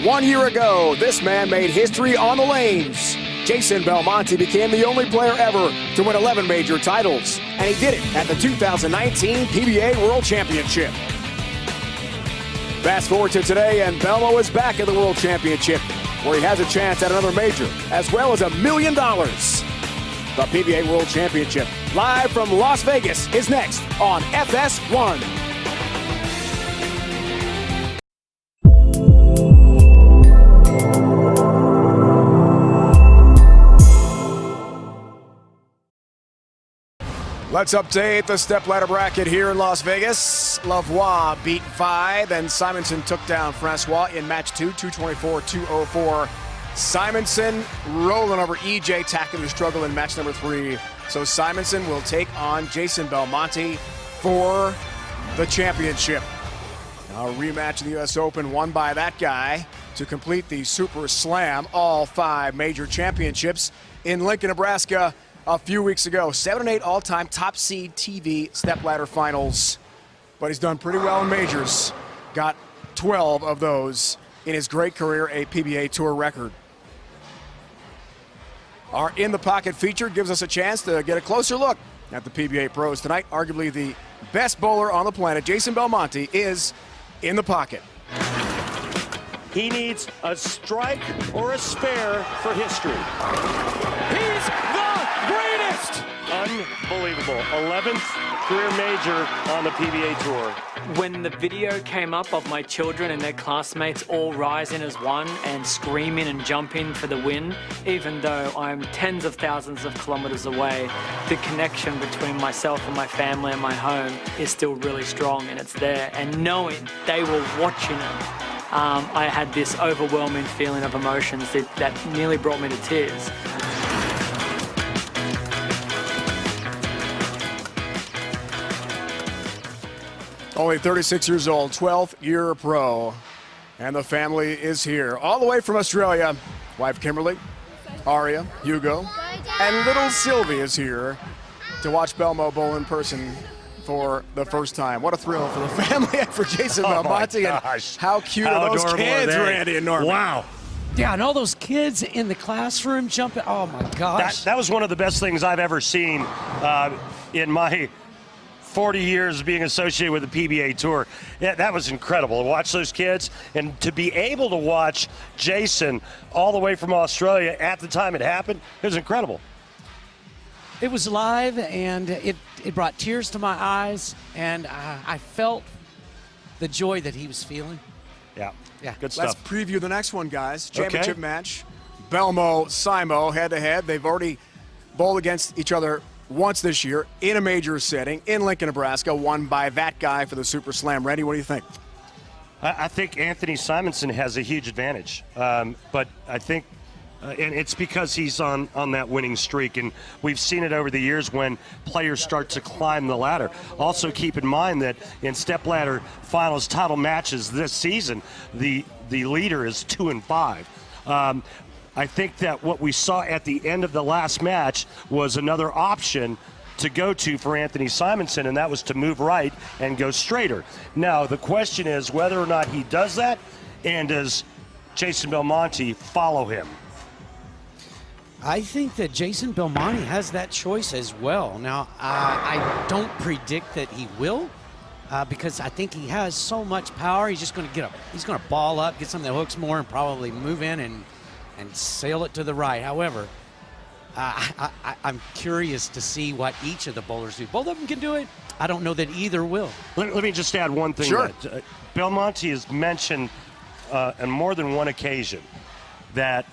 1 year ago, this man made history on the lanes. Jason Belmonte became the only player ever to win 11 major titles, and he did it at the 2019 PBA World Championship. Fast forward to today, and Belmo is back at the World Championship, where he has a chance at another major, as well as $1 million. The PBA World Championship, live from Las Vegas, is next on FS1. Let's update the stepladder bracket here in Las Vegas. Lavoie beat Vibe, and Simonson took down Francois in match 2, 224-204. Simonson rolling over EJ Tackett, who struggled in match number 3. So Simonson will take on Jason Belmonte for the championship. Now a rematch in the US Open won by that guy to complete the Super Slam, all 5 major championships in Lincoln, Nebraska a few weeks ago. 7-8 all-time top seed TV stepladder finals. But he's done pretty well in majors. Got 12 of those in his great career, a PBA Tour record. Our In the Pocket feature gives us a chance to get a closer look at the PBA pros tonight. Arguably the best bowler on the planet, Jason Belmonte, is in the pocket. He needs a strike or a spare for history. He's the greatest! Unbelievable. 11th career major on the PBA Tour. When the video came up of my children and their classmates all rising as one and screaming and jumping for the win, even though I'm tens of thousands of kilometers away, the connection between myself and my family and my home is still really strong, and it's there. And knowing they were watching it, I had this overwhelming feeling of emotions that nearly brought me to tears. Only 36 years old, 12th year pro, and the family is here. All the way from Australia, wife Kimberly, Aria, Hugo, and little Sylvie is here to watch Belmo bowl in person for the first time. What a thrill for the family and for Jason Belmonte. And how cute are those kids, Randy and Norman? Wow. Yeah, and all those kids in the classroom jumping. Oh, my gosh. That was one of the best things I've ever seen in my 40 years being associated with the PBA Tour. Yeah, that was incredible to watch those kids, and to be able to watch Jason all the way from Australia at the time it happened, it was incredible. It was live, and it brought tears to my eyes, and I felt the joy that he was feeling. Yeah, good Let's stuff. preview the next one, guys. Championship match. Belmo, Simo, head-to-head. They've already bowled against each other once this year in a major setting in Lincoln, Nebraska, won by that guy for the Super Slam. Randy, what do you think? I think Anthony Simonson has a huge advantage, but I think and it's because he's on that winning streak, and we've seen it over the years when players start to climb the ladder. Also keep in mind that in stepladder finals title matches this season, the leader is 2-5. I think that what we saw at the end of the last match was another option to go to for Anthony Simonson, and that was to move right and go straighter. Now, the question is whether or not he does that, and does Jason Belmonte follow him? I think that Jason Belmonte has that choice as well. Now, I don't predict that he will, because I think he has so much power. He's just going to he's going to ball up, get some of the hooks more, and probably move in and sail it to the right. However, I'm curious to see what each of the bowlers do. Both of them can do it. I don't know that either will. Let me just add one thing. Sure. Belmonte has mentioned on more than one occasion that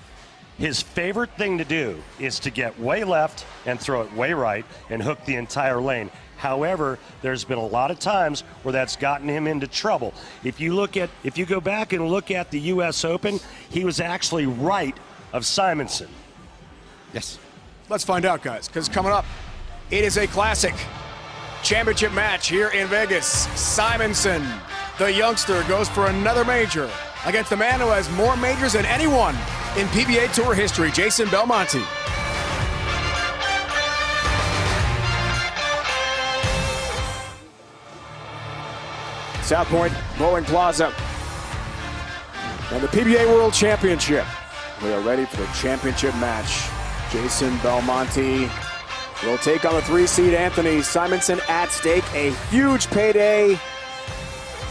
his favorite thing to do is to get way left and throw it way right and hook the entire lane. However, there's been a lot of times where that's gotten him into trouble. If you go back and look at the US Open, he was actually right of Simonson. Yes. Let's find out, guys, because coming up, it is a classic championship match here in Vegas. Simonson, the youngster, goes for another major against the man who has more majors than anyone in PBA Tour history, Jason Belmonte. South Point Bowling Plaza. And the PBA World Championship. We are ready for the championship match. Jason Belmonte will take on the 3-seed Anthony Simonson at stake. A huge payday,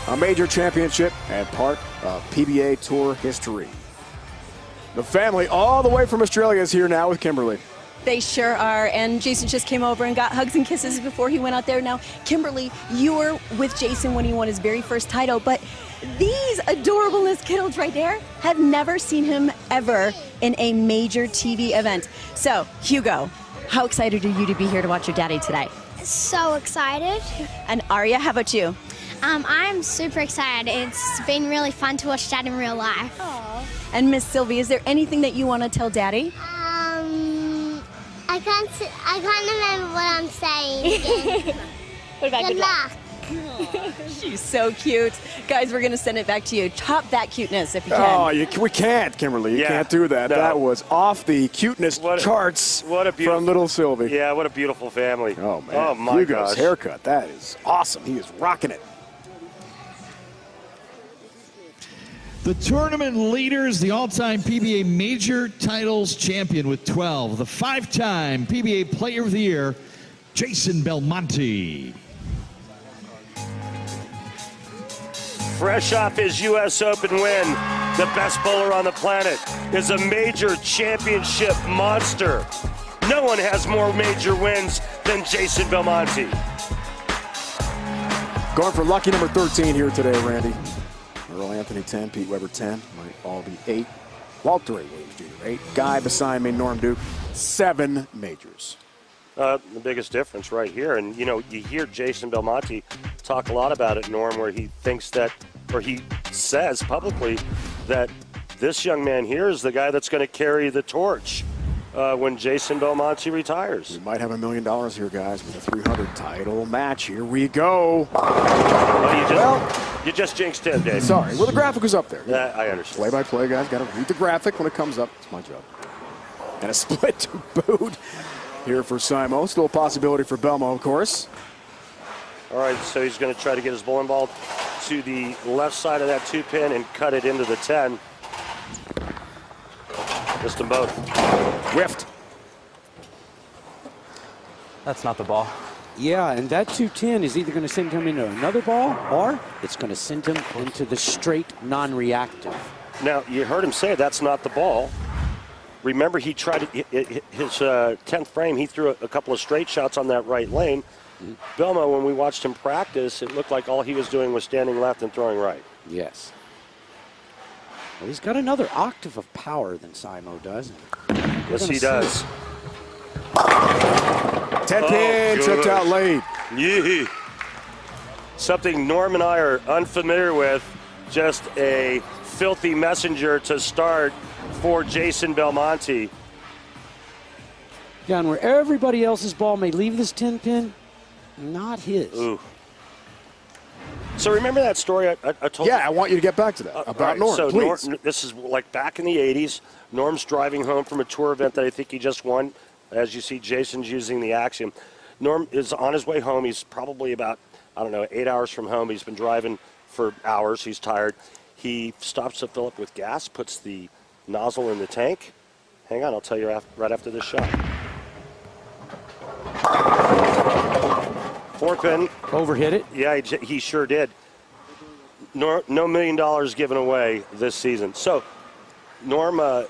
a major championship, and part of PBA Tour history. The family all the way from Australia is here now with Kimberly. They sure are, and Jason just came over and got hugs and kisses before he went out there. Now, Kimberly, you were with Jason when he won his very first title, but these adorableness kiddos right there have never seen him ever in a major TV event. So, Hugo, how excited are you to be here to watch your daddy today? So excited. And Arya, how about you? I'm super excited. It's been really fun to watch Dad in real life. Aww. And Miss Sylvie, is there anything that you want to tell Daddy? I can't remember what I'm saying again. What about good luck? She's so cute. Guys, we're going to send it back to you. Top that cuteness if you can. Oh, we can't, Kimberly. You can't do that. No. That was off the cuteness charts from little Sylvie. Yeah, what a beautiful family. Oh, man. Oh, my Hugo's gosh. haircut. That is awesome. He is rocking it. The tournament leaders, the all-time PBA major titles champion with 12, the 5-time PBA Player of the Year, Jason Belmonte. Fresh off his U.S. Open win, the best bowler on the planet is a major championship monster. No one has more major wins than Jason Belmonte. Going for lucky number 13 here today, Randy. Earl Anthony 10, Pete Weber 10, might all be 8. Walter A. Williams Jr. 8. Guy beside me, Norm Duke, 7 majors. The biggest difference right here, and you hear Jason Belmonte talk a lot about it, Norm, where he thinks that, or he says publicly that this young man here is the guy that's going to carry the torch when Jason Belmonte retires. We might have $1 million here, guys, with a 300 title match. Here we go. You just jinxed him, Dave. Sorry. Well, the graphic was up there. Yeah, I understand. Play-by-play, guys. Got to read the graphic when it comes up. It's my job. And a split to boot here for Simo. Still a possibility for Belmo, of course. All right, so he's going to try to get his bowling ball to the left side of that 2-pin and cut it into the 10. Missed them both. Whiffed. That's not the ball. Yeah, and that 210 is either going to send him into another ball or it's going to send him into the straight non-reactive. Now, you heard him say that's not the ball. Remember, he tried his 10th frame, he threw a couple of straight shots on that right lane. Belmo, when we watched him practice, it looked like all he was doing was standing left and throwing right. Yes. Well, he's got another octave of power than Simo does. Yes, he does. 10-pin, tripped out late. Yeah. Something Norm and I are unfamiliar with. Just a filthy messenger to start for Jason Belmonte. Down where everybody else's ball may leave this 10-pin, not his. Ooh. So remember that story I told you? Yeah, I want you to get back to that. About Norm, so please. This is like back in the 80s. Norm's driving home from a tour event that I think he just won. As you see, Jason's using the Axiom. Norm is on his way home. He's probably about, 8 hours from home. He's been driving for hours. He's tired. He stops to fill up with gas, puts the nozzle in the tank. Hang on, I'll tell you right after this shot. 4-pin. Overhit it? Yeah, he sure did. No $1 million given away this season. So Norm has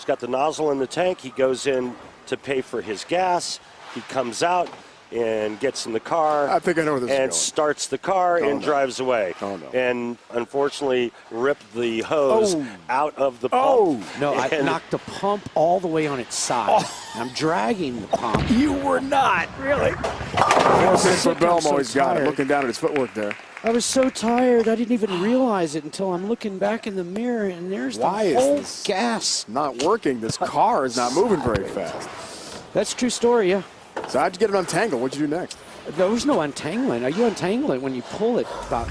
got the nozzle in the tank. He goes in to pay for his gas. He comes out and gets in the car. I think I know where this is and going. starts the car and drives away. Oh, no. And unfortunately ripped the hose out of the pump. Oh, no, I knocked the pump all the way on its side. I'm dragging the pump. You were not, really. 4-pin for Belmo. He's got it. Looking down at his footwork there. I was so tired, I didn't even realize it until I'm looking back in the mirror, and there's the whole gas. Not working. This car is not moving very fast. That's a true story, yeah. So how'd you get it untangled? What'd you do next? There was no untangling. You untangle it when you pull it about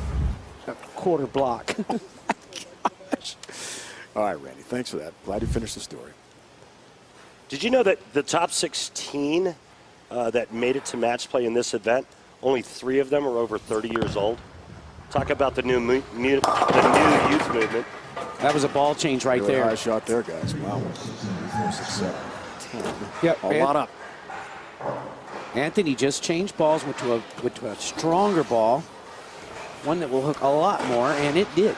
a quarter block. Gosh. All right, Randy, thanks for that. Glad you finished the story. Did you know that the top 16 that made it to match play in this event, only 3 of them are over 30 years old? Talk about the new youth movement. That was a ball change right really there. High shot there, guys. Wow. 4, 6, 7, 10. Yep. A lot up. Anthony just changed balls, went to a stronger ball, one that will hook a lot more, and it did.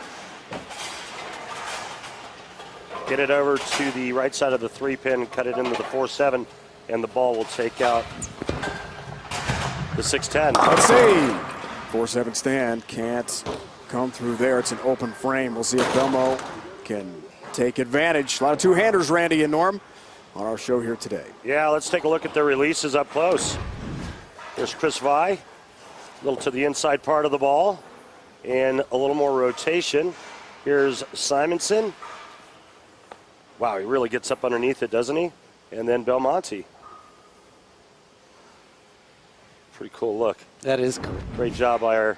Get it over to the right side of the 3-pin, cut it into the 4-7, and the ball will take out the 6-10. Let's see. 4-7 stand can't come through there. It's an open frame. We'll see if Belmo can take advantage. A lot of two-handers, Randy and Norm, on our show here today. Yeah, let's take a look at their releases up close. There's Chris Vi, a little to the inside part of the ball, and a little more rotation. Here's Simonson. Wow, he really gets up underneath it, doesn't he? And then Belmonte. Pretty cool look. That is cool. Great job by our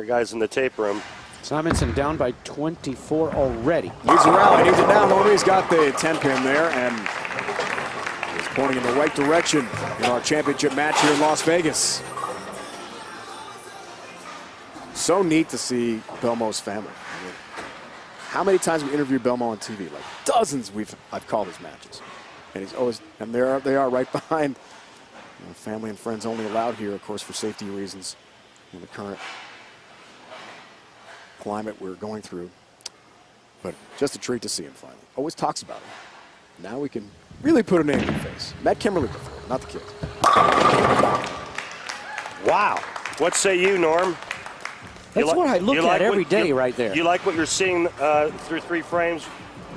guys in the tape room. Simonson down by 24 already. Needs a rally, needs it down. Nobody's got the 10-pin there, and is pointing in the right direction in our championship match here in Las Vegas. So neat to see Belmo's family. I mean, how many times we interviewed Belmo on TV? Like dozens I've called his matches. And he's always, and there they are right behind. You know, family and friends only allowed here, of course, for safety reasons in the current climate we're going through. But just a treat to see him finally. Always talks about him. Now we can really put a name to the face. Met Kimberly before, not the kids. Wow. What say you, Norm? That's what I look at every day right there. You like what you're seeing through 3 frames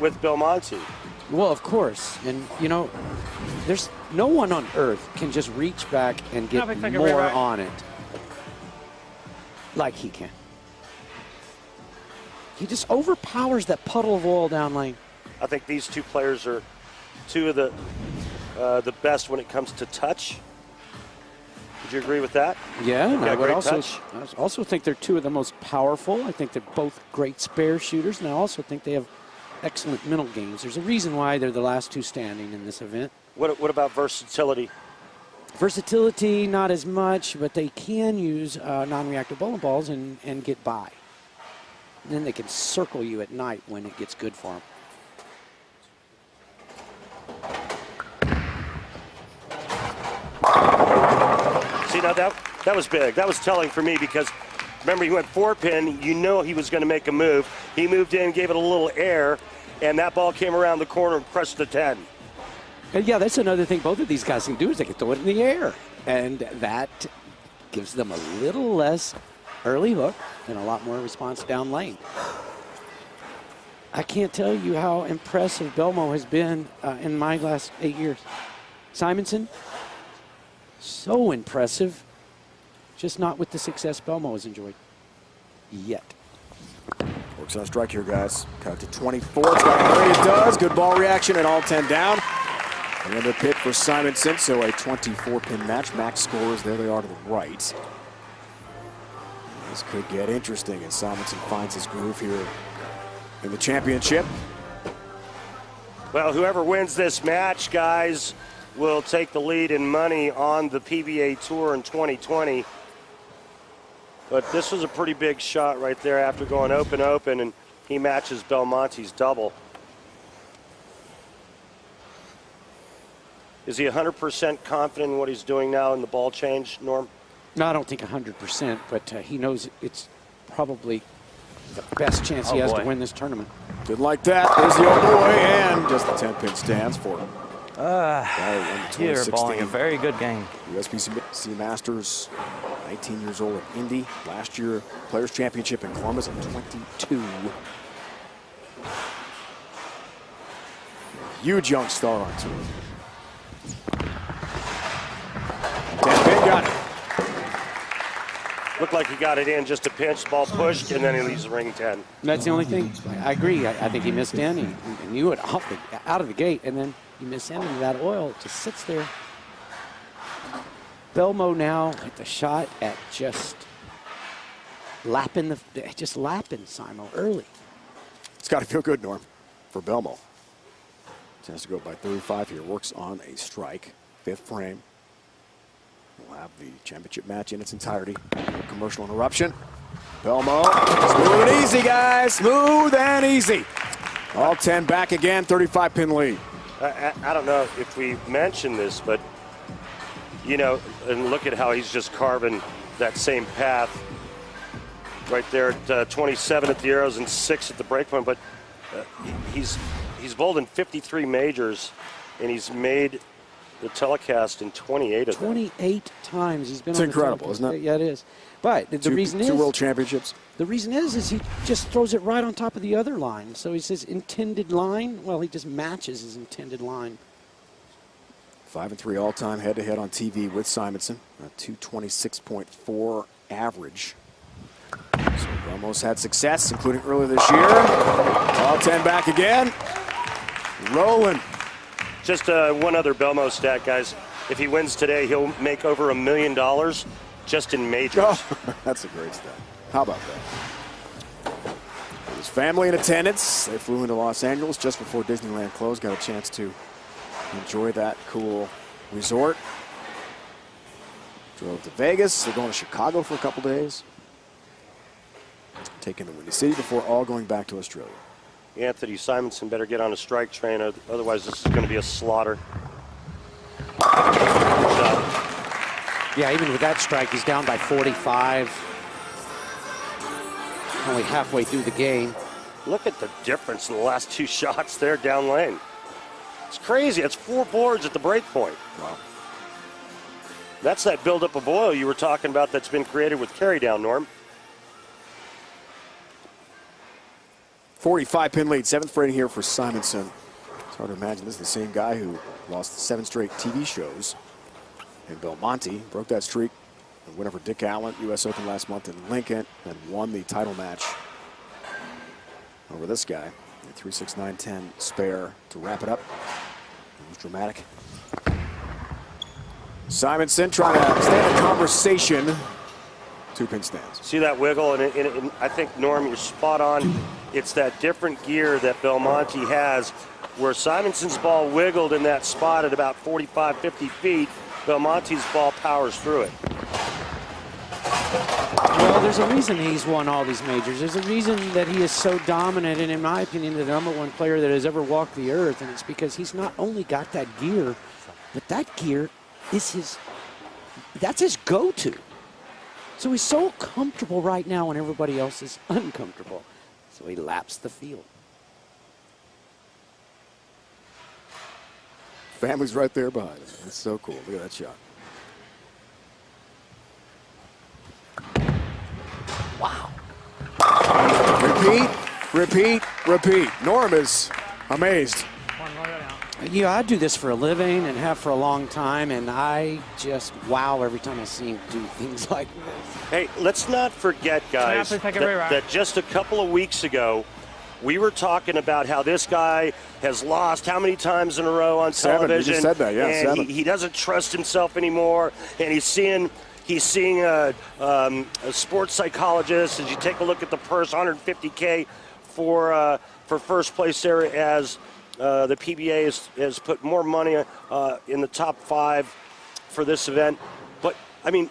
with Belmonte? Well, of course. And, you know, there's no one on earth can just reach back and get more on it like he can. He just overpowers that puddle of oil down lane. I think these two players are two of the best when it comes to touch. Would you agree with that? Yeah, and I would touch. also think they're two of the most powerful. I think they're both great spare shooters, and I also think they have excellent mental games. There's a reason why they're the last two standing in this event. What about versatility? Versatility, not as much, but they can use non-reactive bowling balls and get by. And then they can circle you at night when it gets good for them. See, now that was big. That was telling for me because, remember, he went 4-pin. You know he was going to make a move. He moved in, gave it a little air, and that ball came around the corner and crushed the 10. And yeah, that's another thing both of these guys can do is they can throw it in the air. And that gives them a little less early hook and a lot more response down lane. I can't tell you how impressive Belmo has been in my last 8 years. Simonson, so impressive, just not with the success Belmo has enjoyed yet. Works on a strike here, guys. Cut to 24. It's got to hurry. It does. Good ball reaction and all 10 down. Another pit for Simonson, so a 24-pin match. Max scores, there they are to the right. This could get interesting as Simonson finds his groove here in the championship. Well, whoever wins this match, guys, will take the lead in money on the PBA Tour in 2020. But this was a pretty big shot right there after going open, and he matches Belmonte's double. Is he 100% confident in what he's doing now in the ball change, Norm? No, I don't think 100%, but he knows it's probably the best chance he has to win this tournament. Didn't like that. There's the old boy, and just the 10-pin stands for him. You're balling a very good game. USBC Masters, 19 years old at Indy. Last year, Players Championship in Columbus at 22. Huge young star on tour. 10-pin got it. Looked like he got it in, just a pinch, ball pushed, and then he leaves the ring 10. That's the only thing. I agree. I think he missed in. He knew it out of the gate, and then he missed in, and that oil it just sits there. Belmo now with the shot at just lapping Simo early. It's got to feel good, Norm, for Belmo. Chance to go by 35 here. Works on a strike, 5th frame. We'll have the championship match in its entirety. No commercial interruption. Belmo, smooth and easy, guys. Smooth and easy. All 10 back again, 35-pin lead. I don't know if we mentioned this, but, you know, and look at how he's just carving that same path right there at 27 at the arrows and 6 at the break point. But he's bowled in 53 majors, and he's made the telecast in 28 of them. 28 times he's been on the incredible, isn't it? Yeah, it is. But the reason is... 2 world championships. The reason is he just throws it right on top of the other line. So he says intended line. Well, he just matches his intended line. 5-3 all-time head-to-head on TV with Simonson. A 226.4 average. So Belmo's had success, including earlier this year. All 10 back again. Rolling. Just one other Belmo stat, guys. If he wins today, he'll make over $1 million just in majors. Oh, that's a great stat. How about that? His family in attendance. They flew into Los Angeles just before Disneyland closed. Got a chance to enjoy that cool resort. Drove to Vegas. They're going to Chicago for a couple days. Taking the Windy City before all going back to Australia. Anthony Simonson better get on a strike train, otherwise this is going to be a slaughter. Yeah, even with that strike, he's down by 45. Only halfway through the game. Look at the difference in the last 2 shots there down lane. It's crazy. It's 4 boards at the break point. Wow. That's that buildup of oil you were talking about that's been created with carry down, Norm. 45-pin lead, 7th rating here for Simonson. It's hard to imagine this is the same guy who lost 7 straight TV shows. And Belmonte broke that streak. The winner for Dick Allen, U.S. Open last month in Lincoln, and won the title match over this guy. 3-6, 9-10 spare to wrap it up. It was dramatic. Simonson trying to stay in the conversation. 2-pin stands. See that wiggle? And I think, Norm, you're spot on. It's that different gear that Belmonte has, where Simonson's ball wiggled in that spot at about 45, 50 feet. Belmonte's ball powers through it. Well, there's a reason he's won all these majors. There's a reason that he is so dominant and, in my opinion, the #1 player that has ever walked the earth. And it's because he's not only got that gear, but that gear is that's his go-to. So he's so comfortable right now when everybody else is uncomfortable. So he laps the field. Family's right there behind him. That's so cool. Look at that shot. Wow. Repeat. Norm is amazed. Yeah, I do this for a living and have for a long time, and I just wow every time I see him do things like this. Hey, let's not forget, guys, that just a couple of weeks ago, we were talking about how this guy has lost how many times in a row on 7. television. You just said that, yeah, and 7. He doesn't trust himself anymore, and he's seeing a sports psychologist. As you take a look at the purse, $150K for first place there, as the PBA has put more money in the top 5 for this event. But I mean,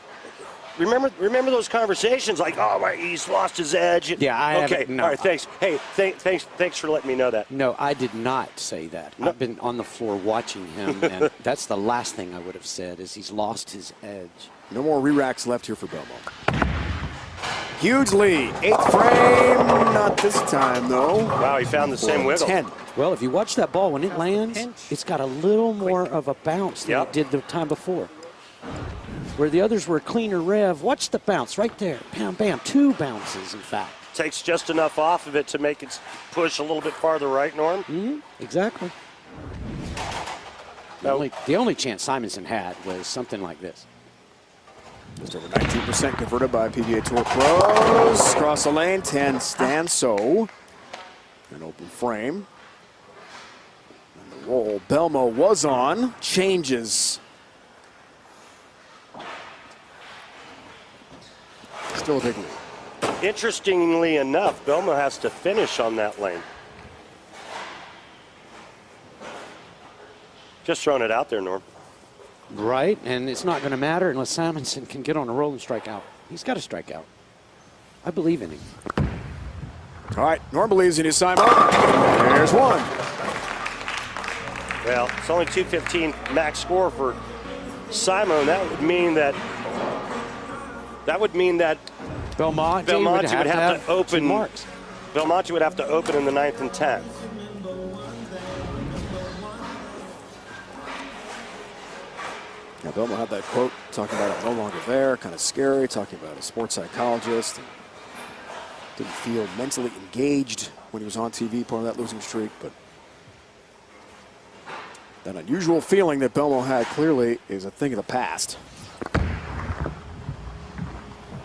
remember those conversations like, oh, he's lost his edge. Yeah, I okay. haven't. No. All right, thanks. Hey, thanks for letting me know that. No, I did not say that. No. I've been on the floor watching him, and that's the last thing I would have said is he's lost his edge. No more re-racks left here for Belmo. Huge lead. 8th frame. Not this time, though. Wow, he found the same wiggle. 10. Well, if you watch that ball, when it lands, it's got a little more of a bounce than it did the time before. Where the others were cleaner rev, watch the bounce right there. Bam, bam, 2 bounces, in fact. Takes just enough off of it to make it push a little bit farther right, Norm? Mm-hmm, exactly. The only chance Simonson had was something like this. Just over 19% converted by PBA Tour pros. Cross the lane, 10 stands, so an open frame. And the roll Belmo was on changes. Still a big lead. Interestingly enough, Belmo has to finish on that lane. Just throwing it out there, Norm. Right, and it's not going to matter unless Simonson can get on a roll and strike out. He's got to strike out. I believe in him. All right, Norm believes in you, Simon. There There's one. Well, it's only 215 max score for Simon. That would mean that Belmonte would have to open. two marks. Belmonte would have to open in the 9th and 10th. Yeah, Belmo had that quote talking about it no longer there, kind of scary, talking about a sports psychologist. And didn't feel mentally engaged when he was on TV, part of that losing streak, but that unusual feeling that Belmo had clearly is a thing of the past.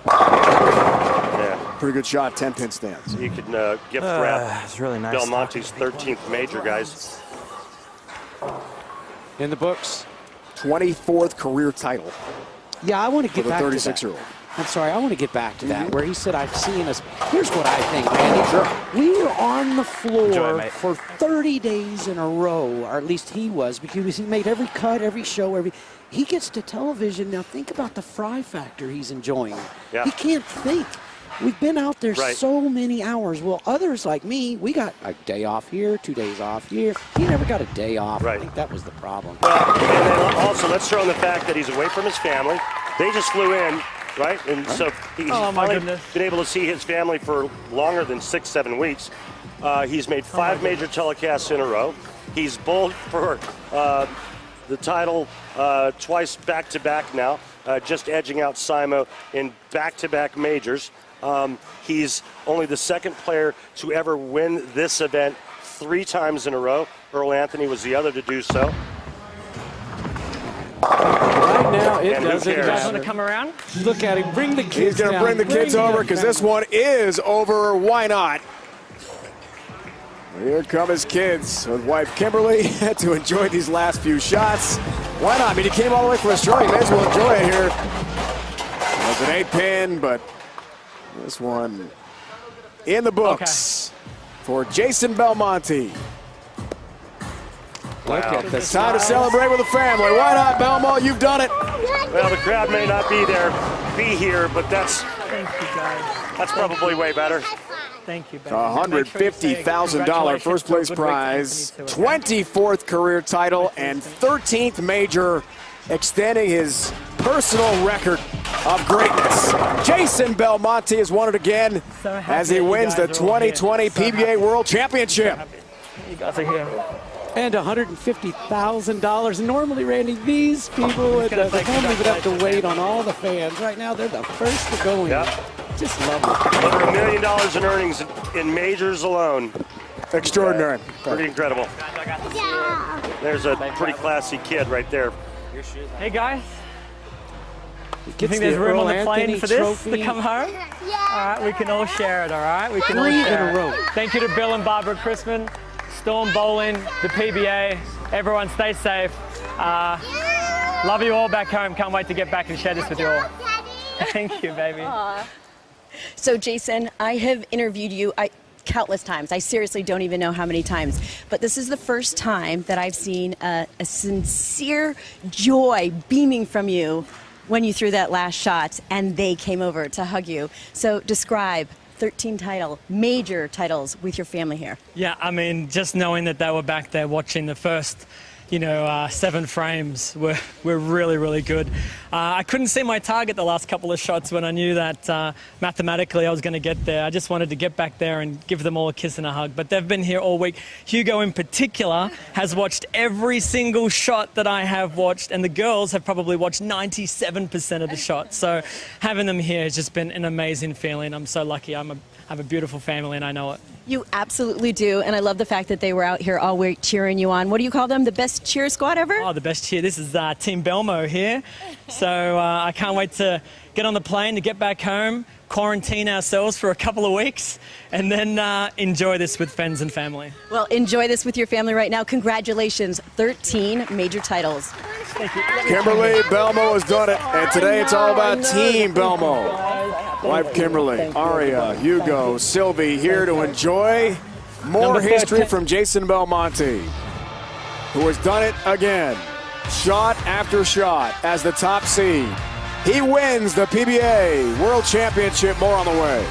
Yeah. Pretty good shot, 10-pin stance. You can gift wrap It's really nice. Belmonte's 13th major, guys. In the books. 24th career title Yeah, I want to for get the back to that. 36-year-old. I'm sorry, I want to get back to that, where he said, I've seen us. Here's what I think, Randy. Sure. We were on the floor Enjoy, mate. for 30 days in a row, or at least he was, because he made every cut, every show, he gets to television. Now think about the fry factor he's enjoying. Yeah. He can't think. We've been out there so many hours. Well, others like me, we got a day off here, 2 days off here. He never got a day off. Right. I think that was the problem. Well, and then also let's throw in the fact that he's away from his family. They just flew in, right? And so he's finally been able to see his family for longer than 6-7 weeks. He's made 5 major telecasts in a row. He's bowled for the title twice back-to-back now, just edging out Simo in back-to-back majors. He's only the second player to ever win this event 3 times in a row. Earl Anthony was the other to do so. Right now, it And who doesn't cares? matter. Want to come around? Look at him. Bring the kids He's going to down. bring the kids them over because down. this one is over. Why not? Here come his kids with wife Kimberly to enjoy these last few shots. Why not? I mean, he came all the way from Australia. May as well enjoy it here. It was an 8-pin, but this one in the books for Jason Belmonte. Look at the Time to celebrate with the family. Why not, Belmo? You've done it. Well, the crowd may not be here, but that's Thank you, guys. probably way better. Thank you, baby. $150,000 first place prize, 24th career title, and 13th major, extending his personal record of greatness. Jason Belmonte has won it again as he wins the 2020 PBA World Championship. You guys are here. And $150,000. Normally, Randy, these people at the family would have to wait on all the fans. Right now, they're the first to go in. Yep. Just lovely. Over $1 million in earnings in majors alone. Extraordinary. Pretty incredible. There's a pretty classy kid right there. Hey, guys. You Gets think there's the room Earl on the plane Anthony for this trophy. to come home? Yeah. All right, we can all share it, all right? We can all 3 in share a it. row. Thank you to Bill and Barbara Chrisman, Storm Bowling, the PBA. Everyone stay safe. Love you all back home. Can't wait to get back and share this with you all. Thank you, baby. So, Jason, I have interviewed you countless times. I seriously don't even know how many times. But this is the first time that I've seen a sincere joy beaming from you when you threw that last shot and they came over to hug you. So describe 13 major titles with your family here. Yeah, I mean, just knowing that they were back there watching the first, 7 frames were really, really good. I couldn't see my target the last couple of shots when I knew that mathematically I was going to get there. I just wanted to get back there and give them all a kiss and a hug. But they've been here all week. Hugo in particular has watched every single shot that I have watched, and the girls have probably watched 97% of the shots. So having them here has just been an amazing feeling. I'm so lucky. I have a beautiful family, and I know it. You absolutely do, and I love the fact that they were out here all week cheering you on. What do you call them? The best cheer squad ever? Oh, the best cheer. This is Team Belmo here. So I can't wait to get on the plane, to get back home, quarantine ourselves for a couple of weeks, and then enjoy this with friends and family. Well, enjoy this with your family right now. Congratulations, 13 major titles. Thank you. Kimberly Belmo has done it, and today it's all about Team Belmo. Wife Kimberly, Aria, Hugo, Sylvie here to enjoy more history from Jason Belmonte, who has done it again, shot after shot as the top seed. He wins the PBA World Championship. More on the way.